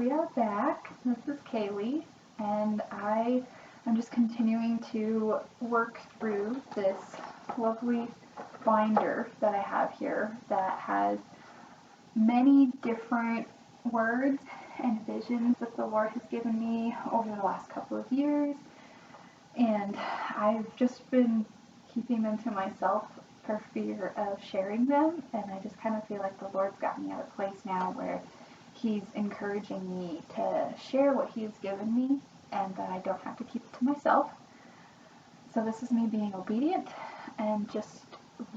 we are back. This is Kaylee, and I am just continuing to work through this lovely binder that I have here that has many different words and visions that the Lord has given me over the last couple of years, and I've just been keeping them to myself for fear of sharing them, and I just kind of feel like the Lord's got me at a place now where He's encouraging me to share what He's given me and that I don't have to keep it to myself. So this is me being obedient and just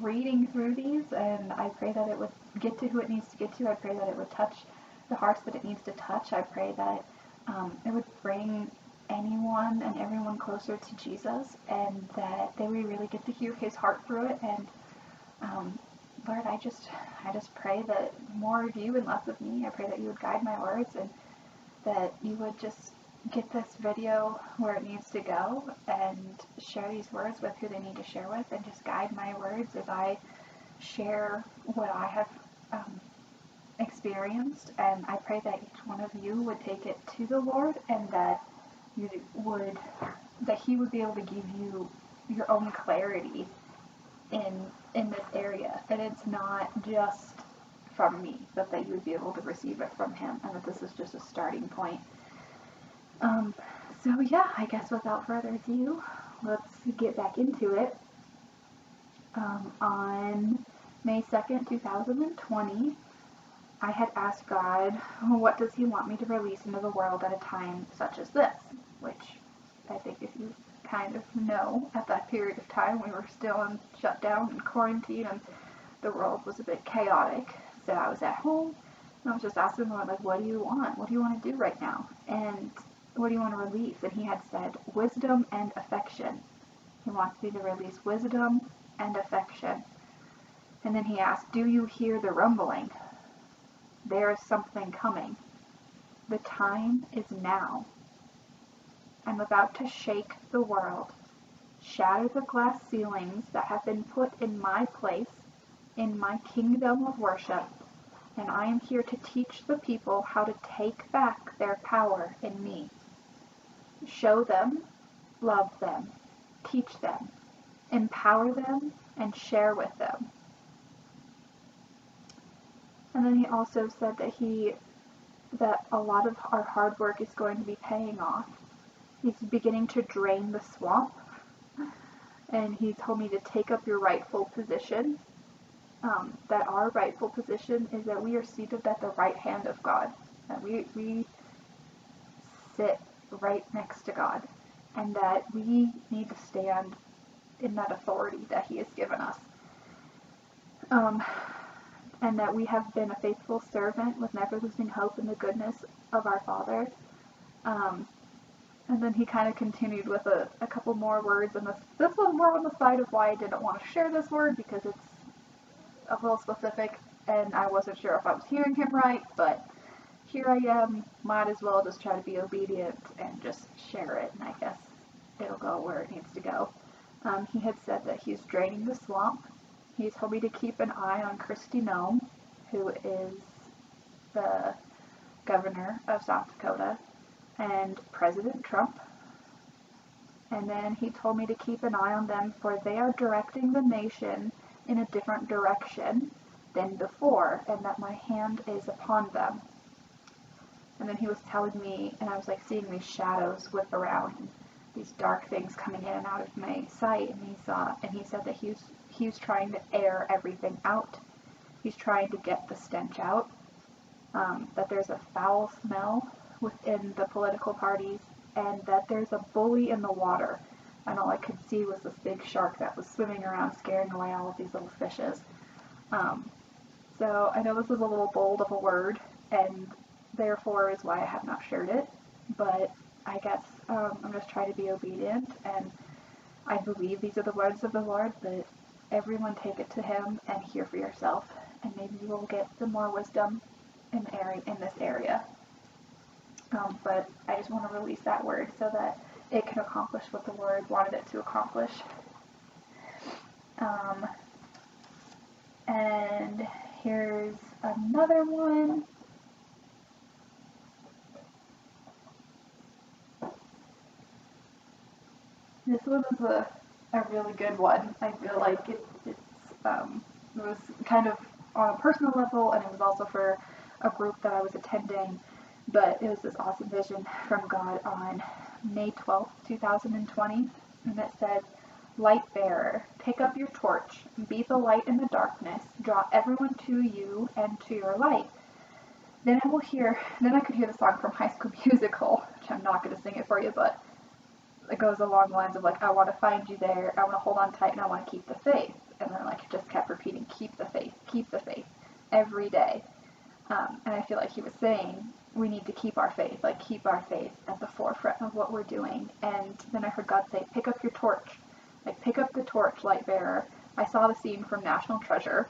reading through these, and I pray that it would get to who it needs to get to. I pray that it would touch the hearts that it needs to touch. I pray that it would bring anyone and everyone closer to Jesus, and that they would really get to hear His heart through it. And Lord, I just pray that more of you and less of me. I pray that you would guide my words and that you would just get this video where it needs to go and share these words with who they need to share with, and just guide my words as I share what I have experienced. And I pray that each one of you would take it to the Lord, and that He would be able to give you your own clarity in this area, and it's not just from me, but that you would be able to receive it from Him, and that this is just a starting point. So yeah, I guess without further ado, let's get back into it. On May 2nd, 2020, I had asked God, what does He want me to release into the world at a time such as this? Which I think if you kind of know, at that period of time we were still in shutdown and quarantine, and the world was a bit chaotic. So I was at home and I was just asking the Lord, like, what do you want? What do you want to do right now? And what do you want to release? And He had said wisdom and affection. He wants me to release wisdom and affection. And then He asked, do you hear the rumbling? There is something coming. The time is now. I'm about to shake the world, shatter the glass ceilings that have been put in my place, in my kingdom of worship, and I am here to teach the people how to take back their power in me. Show them, love them, teach them, empower them, and share with them. And then He also said that a lot of our hard work is going to be paying off. He's beginning to drain the swamp, and He told me to take up your rightful position. That our rightful position is that we are seated at the right hand of God. That we sit right next to God, and that we need to stand in that authority that He has given us. And that we have been a faithful servant with never losing hope in the goodness of our Father. And then He kind of continued with a couple more words, and this was more on the side of why I didn't want to share this word, because it's a little specific, and I wasn't sure if I was hearing Him right, but here I am, might as well just try to be obedient and just share it, and I guess it'll go where it needs to go. He had said that He's draining the swamp. He told me to keep an eye on Kristi Noem, who is the governor of South Dakota, and President Trump. And then He told me to keep an eye on them, for they are directing the nation in a different direction than before, and that my hand is upon them. And then He was telling me, and I was like seeing these shadows whip around, and these dark things coming in and out of my sight, and He said that He's trying to air everything out. He's trying to get the stench out. That there's a foul smell within the political parties, and that there's a bully in the water. And all I could see was this big shark that was swimming around, scaring away all of these little fishes. So I know this is a little bold of a word, and therefore is why I have not shared it. But I guess I'm just trying to be obedient, and I believe these are the words of the Lord, but everyone take it to Him and hear for yourself, and maybe you will get some more wisdom in this area. But I just want to release that word so that it can accomplish what the Lord wanted it to accomplish. And here's another one. This one is a really good one. I feel like it was kind of on a personal level, and it was also for a group that I was attending. But it was this awesome vision from God on May 12th, 2020, and it says, "Light bearer, pick up your torch, be the light in the darkness, draw everyone to you and to your light." Then I could hear the song from High School Musical, which I'm not going to sing it for you, but it goes along the lines of like, I want to find you there, I want to hold on tight, and I want to keep the faith. And then like it just kept repeating, keep the faith, every day. And I feel like he was saying we need to keep our faith, like keep our faith at the forefront of what we're doing. And then I heard God say, pick up your torch, like pick up the torch, light bearer. I saw the scene from National Treasure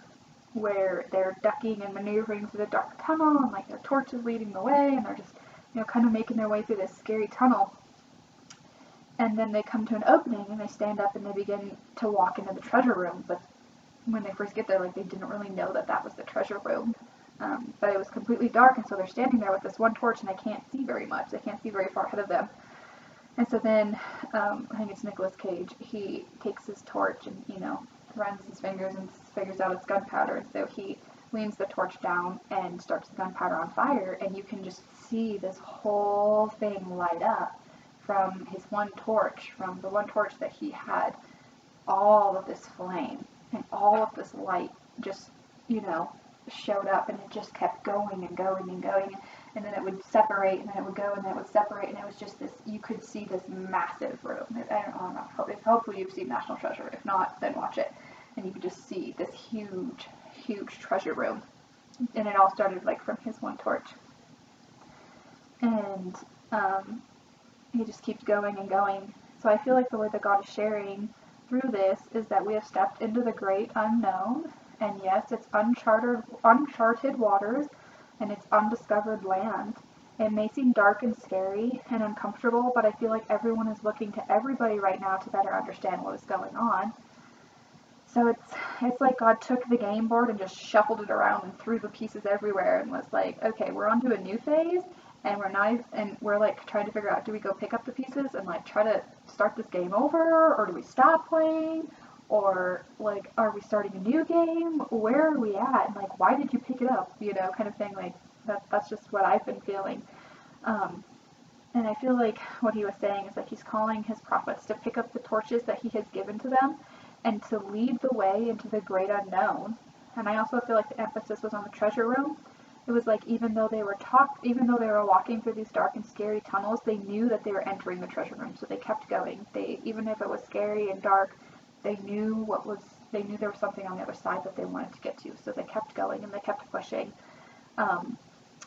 where they're ducking and maneuvering through the dark tunnel, and like their torch is leading the way, and they're just, kind of making their way through this scary tunnel. And then they come to an opening and they stand up and they begin to walk into the treasure room. But when they first get there, like they didn't really know that that was the treasure room. But it was completely dark, and so they're standing there with this one torch, and they can't see very much. They can't see very far ahead of them. And so then, I think it's Nicolas Cage. He takes his torch and runs his fingers and figures out it's gunpowder. And so he leans the torch down and starts the gunpowder on fire, and you can just see this whole thing light up from his one torch, from the one torch that he had. All of this flame and all of this light just, showed up, and it just kept going and going and going, and then it would separate, and then it would go, and then it would separate, and it was just this, you could see this massive room. I don't know, hopefully you've seen National Treasure. If not, then watch it, and you could just see this huge, huge treasure room, and it all started like from his one torch, and he just keeps going and going. So I feel like the word that God is sharing through this is that we have stepped into the great unknown, and yes, it's uncharted waters, and it's undiscovered land. It may seem dark and scary and uncomfortable, but I feel like everyone is looking to everybody right now to better understand what is going on. So it's like God took the game board and just shuffled it around and threw the pieces everywhere and was like, okay, we're onto a new phase, and we're like trying to figure out, do we go pick up the pieces and like try to start this game over, or do we stop playing, or like are we starting a new game? Where are we at? And like, why did you pick it up? Kind of thing. Like that's just what I've been feeling. And I feel like what he was saying is that he's calling his prophets to pick up the torches that he has given to them and to lead the way into the great unknown. And I also feel like the emphasis was on the treasure room. It was like even though they were walking through these dark and scary tunnels, they knew that they were entering the treasure room, so they kept going. Even if it was scary and dark, they knew there was something on the other side that they wanted to get to, so they kept going and they kept pushing.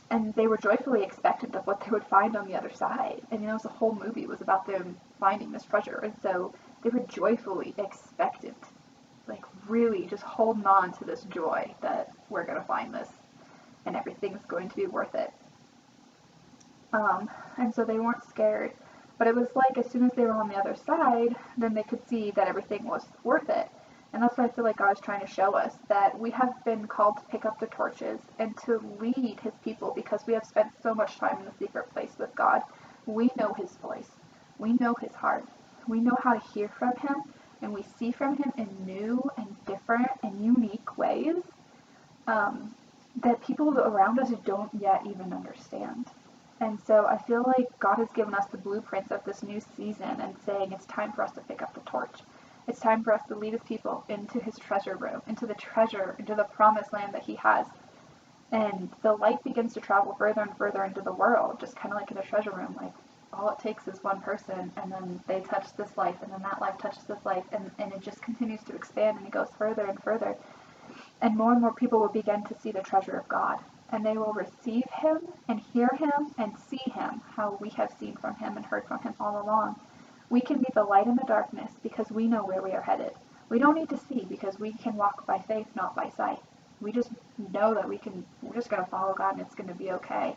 And they were joyfully expectant of what they would find on the other side. And the whole movie was about them finding this treasure, and so they were joyfully expectant, like really just holding on to this joy that we're going to find this, and everything's going to be worth it. And so they weren't scared, but it was like as soon as they were on the other side, then they could see that everything was worth it. And that's what I feel like God is trying to show us, that we have been called to pick up the torches and to lead his people because we have spent so much time in the secret place with God. We know his voice. We know his heart. We know how to hear from him, and we see from him in new and different and unique ways that people around us don't yet even understand. And so I feel like God has given us the blueprints of this new season and saying it's time for us to pick up the torch. It's time for us to lead his people into his treasure room, into the treasure, into the promised land that he has. And the light begins to travel further and further into the world, just kind of like in a treasure room. Like all it takes is one person, and then they touch this life, and then that life touches this life, and it just continues to expand, and it goes further and further. And more people will begin to see the treasure of God, and they will receive him and hear him and see him how we have seen from him and heard from him all along. We can be the light in the darkness because we know where we are headed. We don't need to see because we can walk by faith, not by sight. We just know that we're just going to follow God and it's going to be okay.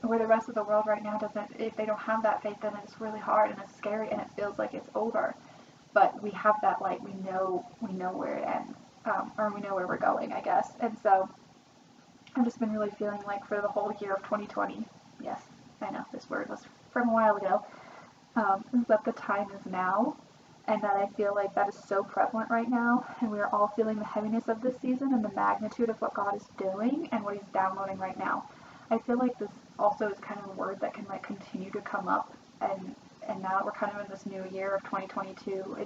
Where the rest of the world right now if they don't have that faith, then it's really hard and it's scary and it feels like it's over. But we have that light. We know where it ends. Or we know where we're going, I guess. And so I've just been really feeling like for the whole year of 2020, yes, I know this word was from a while ago, is that the time is now, and that I feel like that is so prevalent right now, and we are all feeling the heaviness of this season and the magnitude of what God is doing and what He's downloading right now. I feel like this also is kind of a word that can like continue to come up, and now that we're kind of in this new year of 2022,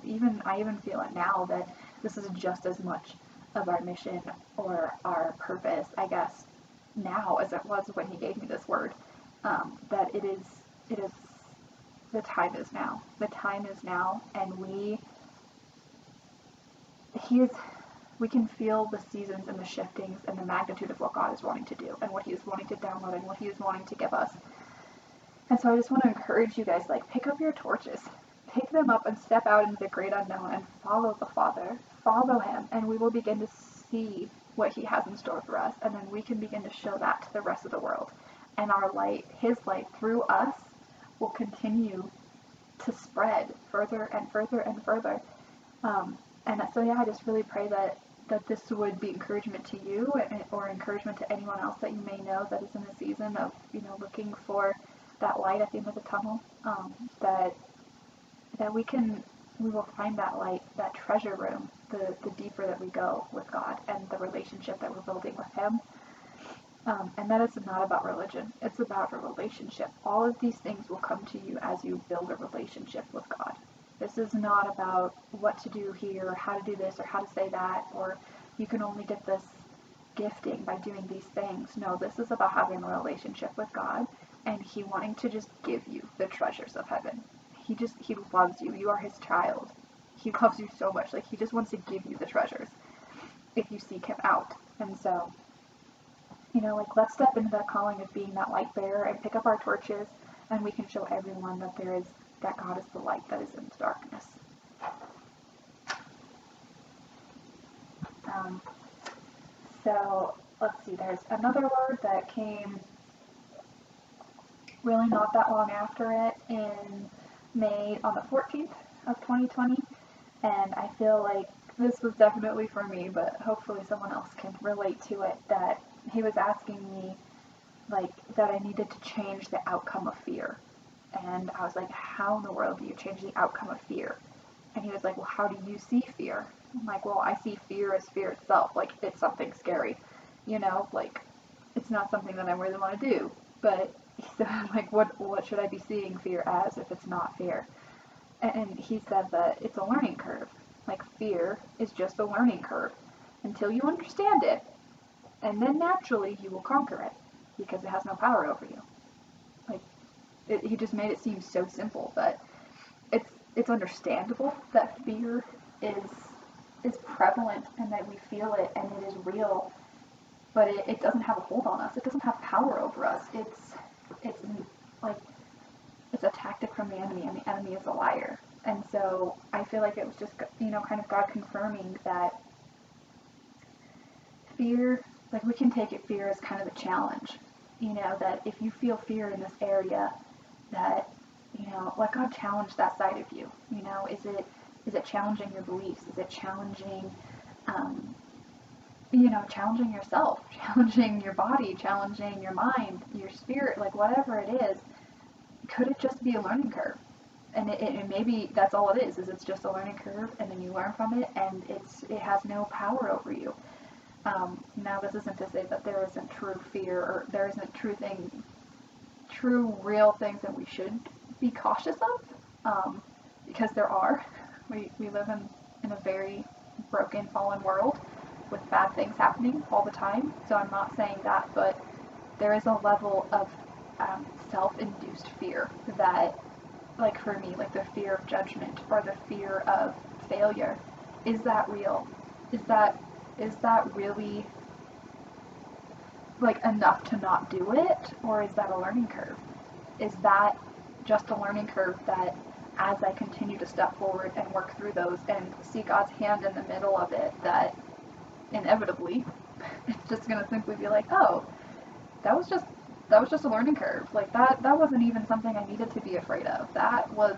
I even feel it now that this is just as much of our mission or our purpose, I guess, now as it was when He gave me this word. That it is the time is now. The time is now, and we can feel the seasons and the shiftings and the magnitude of what God is wanting to do and what He is wanting to download and what He is wanting to give us. And so I just want to encourage you guys, like, pick up your torches, pick them up and step out into the great unknown and follow the Father, follow Him, and we will begin to see what He has in store for us, and then we can begin to show that to the rest of the world. And our light, His light through us, will continue to spread further and further and further. And so yeah, I just really pray that this would be encouragement to you, or encouragement to anyone else that you may know that is in a season of, looking for that light at the end of the tunnel. That we will find that light, that treasure room, the deeper that we go with God and the relationship that we're building with Him. And that it's not about religion, it's about a relationship. All of these things will come to you as you build a relationship with God. This is not about what to do here, or how to do this, or how to say that, or you can only get this gifting by doing these things. No, this is about having a relationship with God, and He wanting to just give you the treasures of heaven. He loves you. You are His child. He loves you so much. Like, He just wants to give you the treasures if you seek Him out. And so, let's step into that calling of being that light bearer and pick up our torches, and we can show everyone that that God is the light that is in the darkness. So let's see, there's another word that came really not that long after it in May on the 14th of 2020, and I feel like this was definitely for me, but hopefully someone else can relate to it, that He was asking me, like, that I needed to change the outcome of fear. And I was like, how in the world do you change the outcome of fear? And He was like, well, how do you see fear? I'm like, well, I see fear as fear itself. Like, it's something scary, like, it's not something that I really want to do. But so I'm like, what should I be seeing fear as if it's not fear? And He said that it's a learning curve. Like, fear is just a learning curve until you understand it, and then naturally you will conquer it because it has no power over you. Like, He just made it seem so simple, but it's understandable that fear is prevalent and that we feel it and it is real, but it doesn't have a hold on us. It doesn't have power over us. It's like, it's a tactic from the enemy, and the enemy is a liar. And so I feel like it was just, kind of God confirming that fear, like, we can take fear as kind of a challenge, that if you feel fear in this area, that, let God challenge that side of you. Is it challenging your beliefs? Is it challenging, challenging yourself, challenging your body, challenging your mind, your spirit, like, whatever it is? Could it just be a learning curve? And it maybe that's all it is it's just a learning curve, and then you learn from it, and it has no power over you. Now, this isn't to say that there isn't true fear, or there isn't true, real things that we should be cautious of, because there are. We live in a very broken, fallen world with bad things happening all the time, so I'm not saying that, but there is a level of self-induced fear that, like, for me, like the fear of judgment or the fear of failure. Is that real? Is that really, like, enough to not do it? Or is that a learning curve? Is that just a learning curve that, as I continue to step forward and work through those and see God's hand in the middle of it, that inevitably it's just going to simply be like, oh, that was just a learning curve. Like, that wasn't even something I needed to be afraid of. That was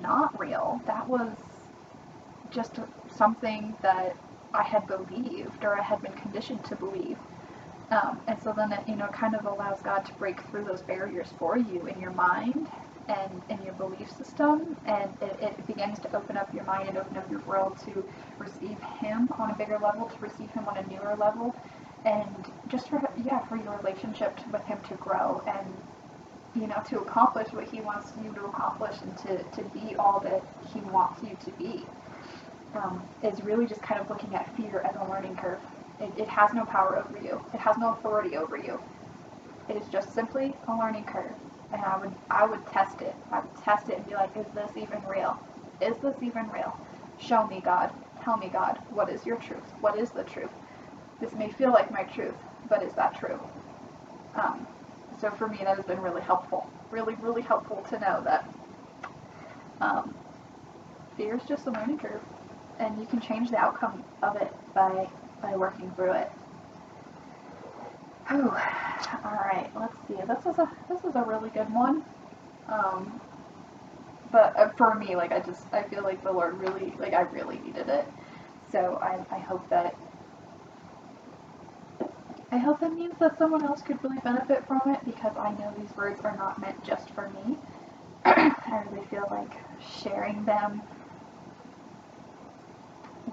not real. That was just something that I had believed, or I had been conditioned to believe. And so then it, kind of allows God to break through those barriers for you in your mind, and in your belief system, and it begins to open up your mind and open up your world to receive him on a bigger level, to receive him on a newer level, and just for your relationship with him to grow, and to accomplish what he wants you to accomplish, and to be all that he wants you to be. Is really just kind of looking at fear as a learning curve. It has no power over you. It has no authority over you. It is just simply a learning curve. And I would test it. I would test it and be like, is this even real? Is this even real? Show me, God. Tell me, God. What is your truth? What is the truth? This may feel like my truth, but is that true? So for me, that has been really helpful. Really, really helpful to know that fear is just a learning curve, and you can change the outcome of it by working through it. Whew. All right, let's see. This is a really good one. But for me, like I feel like the Lord really, like I really needed it. So I hope that means that someone else could really benefit from it, because I know these words are not meant just for me. I really feel like sharing them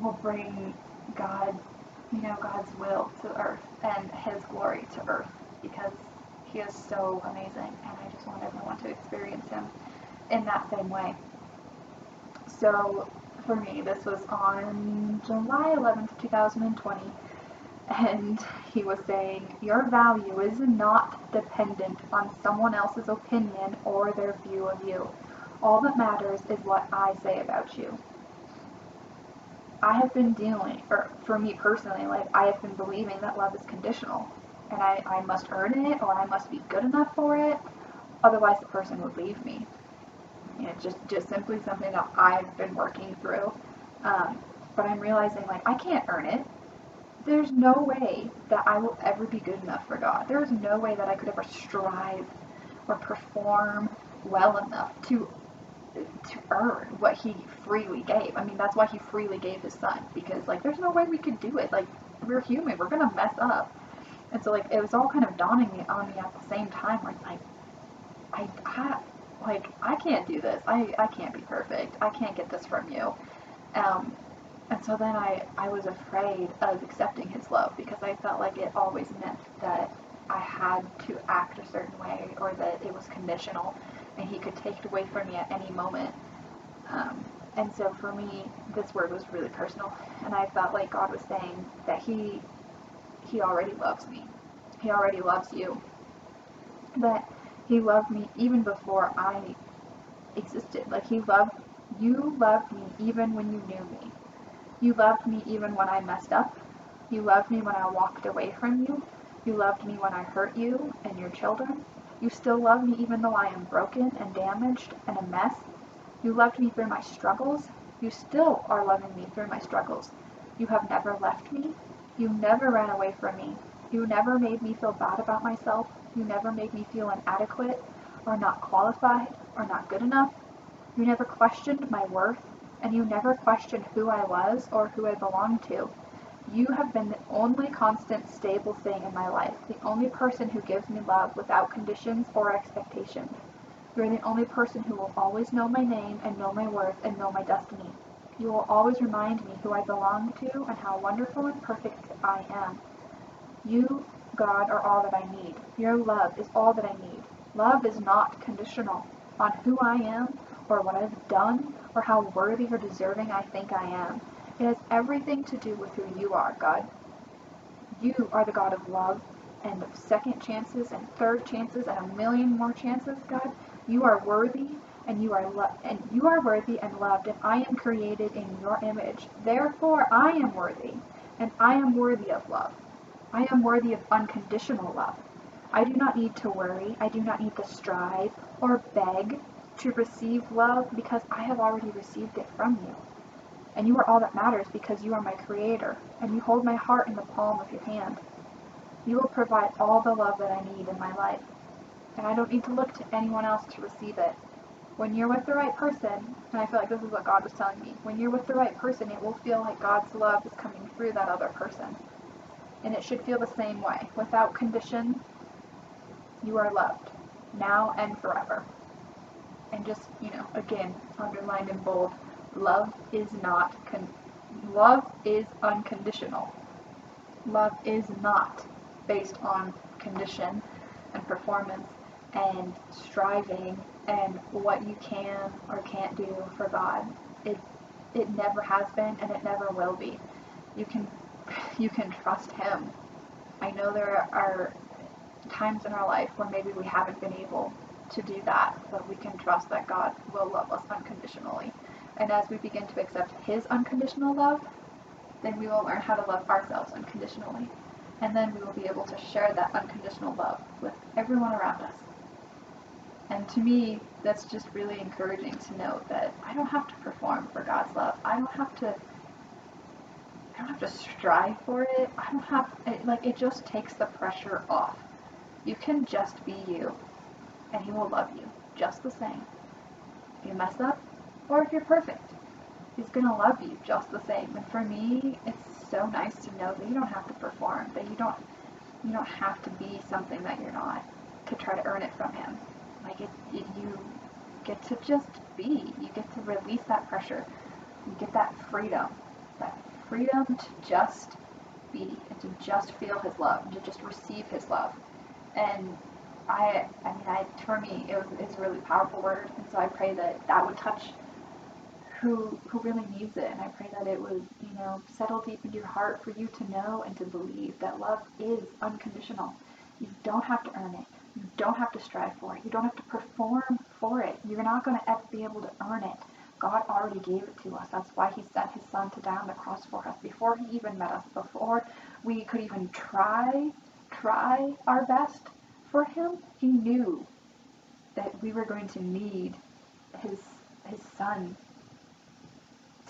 will bring God's will to earth and his glory to earth, because he is so amazing, and I just want everyone to experience him in that same way. So for me, this was on July 11th, 2020, and he was saying, your value is not dependent on someone else's opinion or their view of you. All that matters is what I say about you. I have been for me personally, like I have been believing that love is conditional, and I must earn it, or I must be good enough for it, otherwise the person would leave me. It's just simply something that I've been working through. But I'm realizing, like, I can't earn it. There's no way that I will ever be good enough for God. There is no way that I could ever strive or perform well enough to earn what he freely gave. I mean, that's why he freely gave his son, because like there's no way we could do it. Like, we're human, we're gonna mess up. And so like it was all kind of dawning on me at the same time, like I can't do this. I can't be perfect. I can't get this from you. And so then I was afraid of accepting his love, because I felt like it always meant that I had to act a certain way, or that it was conditional and he could take it away from me at any moment. And so for me, this word was really personal, and I felt like God was saying that he already loves me. He already loves you. That he loved me even before I existed. Like you loved me even when you knew me. You loved me even when I messed up. You loved me when I walked away from you. You loved me when I hurt you and your children. You still love me even though I am broken and damaged and a mess. You loved me through my struggles. You still are loving me through my struggles. You have never left me. You never ran away from me. You never made me feel bad about myself. You never made me feel inadequate or not qualified or not good enough. You never questioned my worth, and you never questioned who I was or who I belonged to. You have been the only constant, stable thing in my life, the only person who gives me love without conditions or expectations. You are the only person who will always know my name and know my worth and know my destiny. You will always remind me who I belong to and how wonderful and perfect I am. You, God, are all that I need. Your love is all that I need. Love is not conditional on who I am or what I've done or how worthy or deserving I think I am. It has everything to do with who you are, God. You are the God of love and of second chances and third chances and a million more chances, God. You are worthy, and you are worthy and loved, and I am created in your image. Therefore, I am worthy, and I am worthy of love. I am worthy of unconditional love. I do not need to worry. I do not need to strive or beg to receive love, because I have already received it from you. And you are all that matters, because you are my creator, and you hold my heart in the palm of your hand. You will provide all the love that I need in my life, and I don't need to look to anyone else to receive it. When you're with the right person, and I feel like this is what God was telling me, when you're with the right person, it will feel like God's love is coming through that other person. And it should feel the same way. Without condition, you are loved, now and forever. And just, again, underlined in bold, love is unconditional. Love is not based on condition and performance and striving and what you can or can't do for God. It it never has been and it never will be. You can you can trust Him. I know there are times in our life where maybe we haven't been able to do that, but we can trust that God will love us unconditionally. And as we begin to accept His unconditional love, then we will learn how to love ourselves unconditionally. And then we will be able to share that unconditional love with everyone around us. And to me, that's just really encouraging to know that I don't have to perform for God's love. I don't have to strive for it. I don't have it just takes the pressure off. You can just be you, and He will love you just the same. If you mess up, or if you're perfect, He's gonna love you just the same. And for me, it's so nice to know that you don't have to perform, that you don't have to be something that you're not to try to earn it from Him. You get to just be. You get to release that pressure. You get that freedom to just be and to just feel His love and to just receive His love. And for me, it's a really powerful word, and so I pray that would touch who really needs it, and I pray that it would, settle deep into your heart for you to know and to believe that love is unconditional. You don't have to earn it. You don't have to strive for it. You don't have to perform for it. You're not going to ever be able to earn it. God already gave it to us. That's why He sent His Son to die on the cross for us. Before He even met us, before we could even try our best for Him, He knew that we were going to need His Son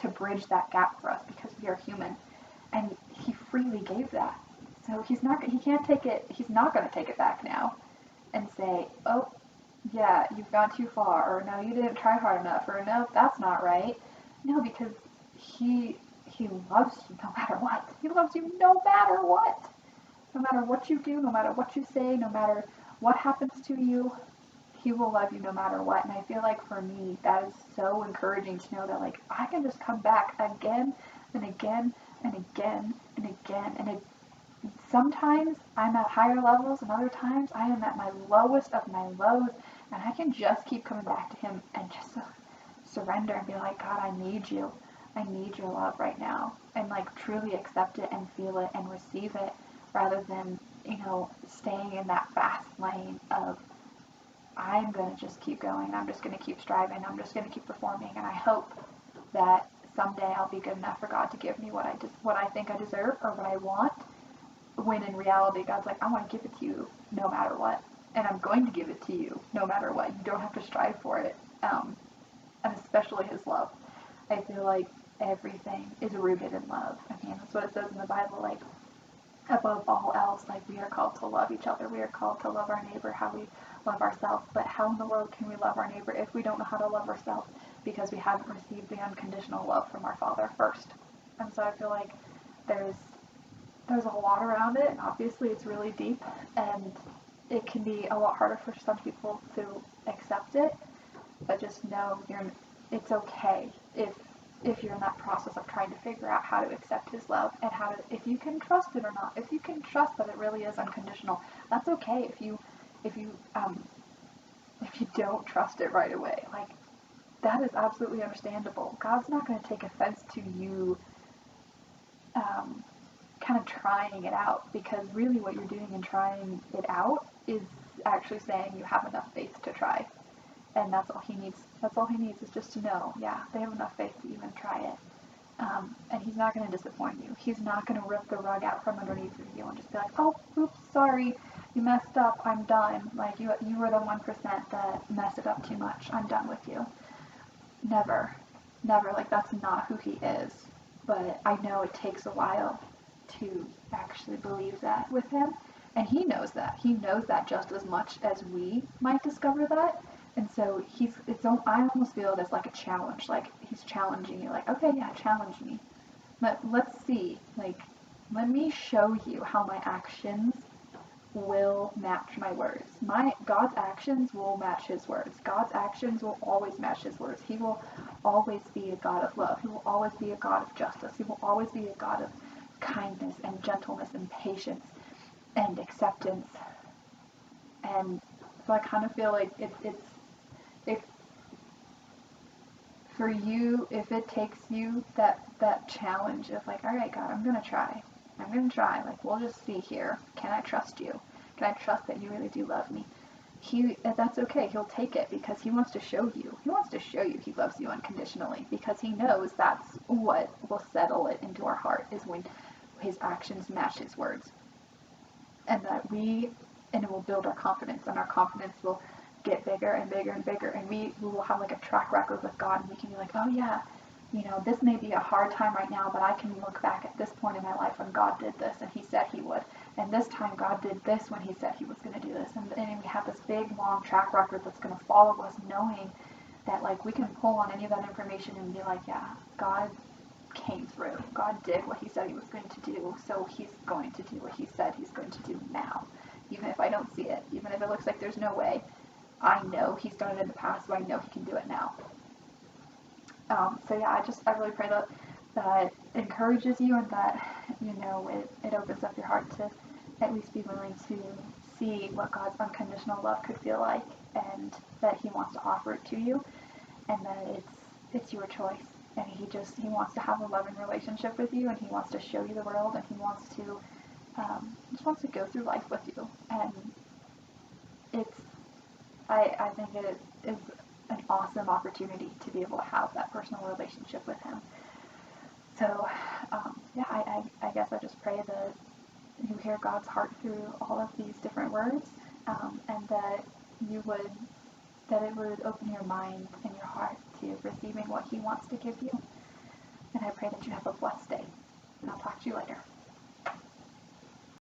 to bridge that gap for us because we are human, and He freely gave that. So He's not going to take it back now and say, oh, yeah, you've gone too far, or no, you didn't try hard enough, or no, that's not right. No, because He loves you no matter what. He loves you no matter what. No matter what you do, no matter what you say, no matter what happens to you, He will love you no matter what. And I feel like for me, that is so encouraging to know that I can just come back again and again and again and again. And sometimes I'm at higher levels, and other times I am at my lowest of my lows, and I can just keep coming back to Him and just surrender and be like, God, I need you. I need your love right now. And truly accept it and feel it and receive it, rather than, staying in that fast lane of, I'm going to just keep going. I'm just going to keep striving. I'm just going to keep performing. And I hope that someday I'll be good enough for God to give me what I think I deserve or what I want. When in reality, God's like, I want to give it to you no matter what. And I'm going to give it to you no matter what. You don't have to strive for it. And especially His love. I feel like everything is rooted in love. I mean, that's what it says in the Bible. Above all else, we are called to love each other. We are called to love our neighbor how we love ourselves. But how in the world can we love our neighbor if we don't know how to love ourselves? Because we haven't received the unconditional love from our Father first. And so I feel like there's a lot around it. Obviously, it's really deep, and it can be a lot harder for some people to accept it. But just know it's okay if you're in that process of trying to figure out how to accept His love and if you can trust it or not. If you can trust that it really is unconditional, that's okay. If you don't trust it right away, that is absolutely understandable. God's not going to take offense to you kind of trying it out, because really what you're doing in trying it out is actually saying you have enough faith to try. And that's all He needs. That's all He needs, is just to know, yeah, they have enough faith to even try it. And He's not going to disappoint you. He's not going to rip the rug out from underneath of you and just be like, oh, oops, sorry, you messed up, I'm done. You were the 1% that messed it up too much. I'm done with you. Never. That's not who He is. But I know it takes a while to actually believe that with Him. And He knows that. He knows that just as much as we might discover that. And so I almost feel it as a challenge. He's challenging you. Okay, yeah, challenge me. Let's see. Let me show you how my actions will match my words. God's actions will match his words. God's actions will always match his words. He will always be a God of love. He will always be a God of justice. He will always be a God of kindness and gentleness and patience and acceptance. And so I kind of feel like if for you, if it takes you that challenge of like, all right, God, I'm gonna try. Like, we'll just see here. Can I trust you? Can I trust that you really do love me? That's okay. He'll take it because he wants to show you. He wants to show you he loves you unconditionally, because he knows that's what will settle it into our heart, is when his actions match his words. And and it will build our confidence, and our confidence will get bigger and bigger and bigger, and we will have like a track record with God, and we can be like, oh yeah, this may be a hard time right now, but I can look back at this point in my life when God did this and he said he would. And this time God did this when he said he was going to do this. And we have this big, long track record that's going to follow us, knowing that like we can pull on any of that information and be like, yeah, God came through. God did what he said he was going to do. So he's going to do what he said he's going to do now. Even if I don't see it, even if it looks like there's no way, I know he's done it in the past, so I know he can do it now. So yeah, I really pray that encourages you, and that, it opens up your heart to at least be willing to see what God's unconditional love could feel like, and that he wants to offer it to you, and that it's your choice. And he wants to have a loving relationship with you, and he wants to show you the world, and he wants to just wants to go through life with you. And I think it is an awesome opportunity to be able to have that personal relationship with him. So, yeah, I guess I just pray that you hear God's heart through all of these different words, and that it would open your mind and your heart to receiving what he wants to give you. And I pray that you have a blessed day. And I'll talk to you later.